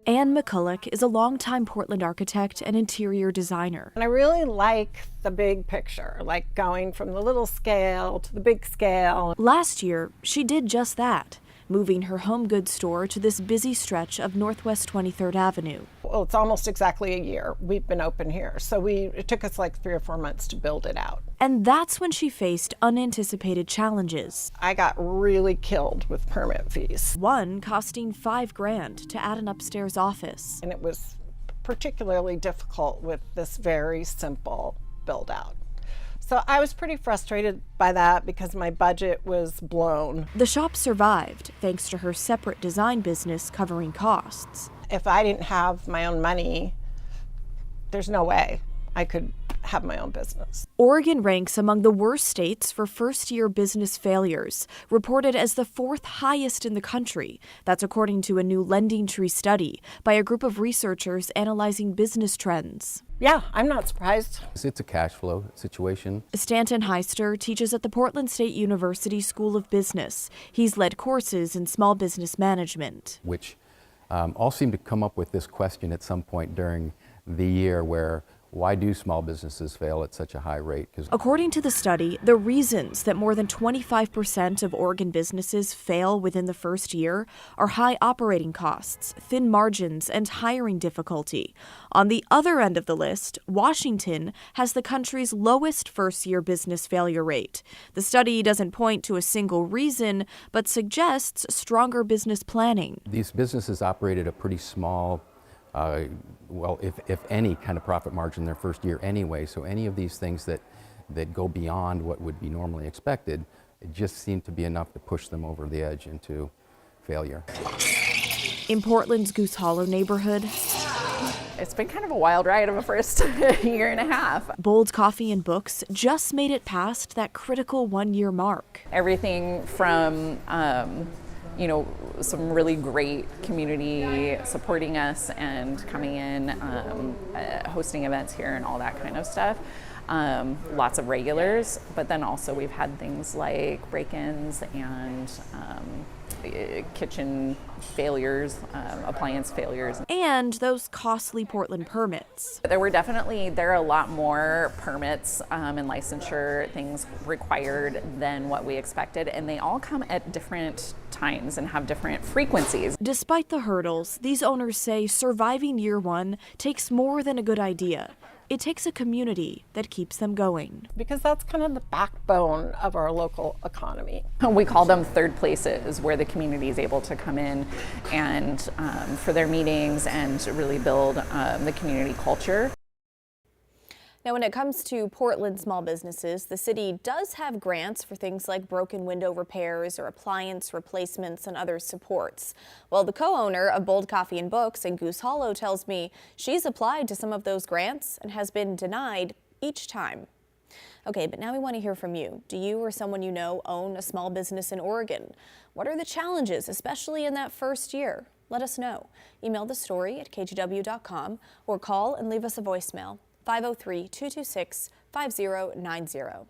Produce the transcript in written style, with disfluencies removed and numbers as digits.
Anne McCulloch is a longtime Portland architect and interior designer. And I really like the big picture, like going from the little scale to the big scale. Last year, she did just that, moving her home goods store to this busy stretch of Northwest 23rd Avenue. Well, it's almost exactly a year we've been open here, so it took us like 3 or 4 months to build it out. And that's when she faced unanticipated challenges. I got really killed with permit fees. One costing $5,000 to add an upstairs office. And it was particularly difficult with this very simple build out. So I was pretty frustrated by that because my budget was blown. The shop survived thanks to her separate design business covering costs. If I didn't have my own money, there's no way I could have my own business. Oregon ranks among the worst states for first-year business failures, reported as the 4th highest in the country. That's according to a new LendingTree study by a group of researchers analyzing business trends. Yeah, I'm not surprised. It's a cash flow situation. Stanton Heister teaches at the Portland State University School of Business. He's led courses in small business management. Which all seem to come up with this question at some point during the year where why do small businesses fail at such a high rate? According to the study, the reasons that more than 25% of Oregon businesses fail within the first year are high operating costs, thin margins, and hiring difficulty. On the other end of the list, Washington has the country's lowest first-year business failure rate. The study doesn't point to a single reason, but suggests stronger business planning. These businesses operate at a pretty small well, if any kind of profit margin their first year anyway, so any of these things that go beyond what would be normally expected, it just seemed to be enough to push them over the edge into failure. In Portland's Goose Hollow neighborhood, it's been kind of a wild ride of a first year and a half. Bold Coffee and Books just made it past that critical 1-year mark. Everything from some really great community supporting us and coming in, hosting events here and all that kind of stuff. Lots of regulars, but then also we've had things like break-ins and kitchen failures, appliance failures. And those costly Portland permits. There are a lot more permits and licensure things required than what we expected, and they all come at different times and have different frequencies. Despite the hurdles, these owners say surviving year one takes more than a good idea. It takes a community that keeps them going. Because that's kind of the backbone of our local economy. We call them third places, where the community is able to come in and for their meetings and really build the community culture. Now, when it comes to Portland small businesses, the city does have grants for things like broken window repairs or appliance replacements and other supports. Well, the co-owner of Bold Coffee and Books in Goose Hollow tells me she's applied to some of those grants and has been denied each time. Okay, but now we want to hear from you. Do you or someone you know own a small business in Oregon? What are the challenges, especially in that first year? Let us know. Email the story at kgw.com or call and leave us a voicemail. 503-226-5090.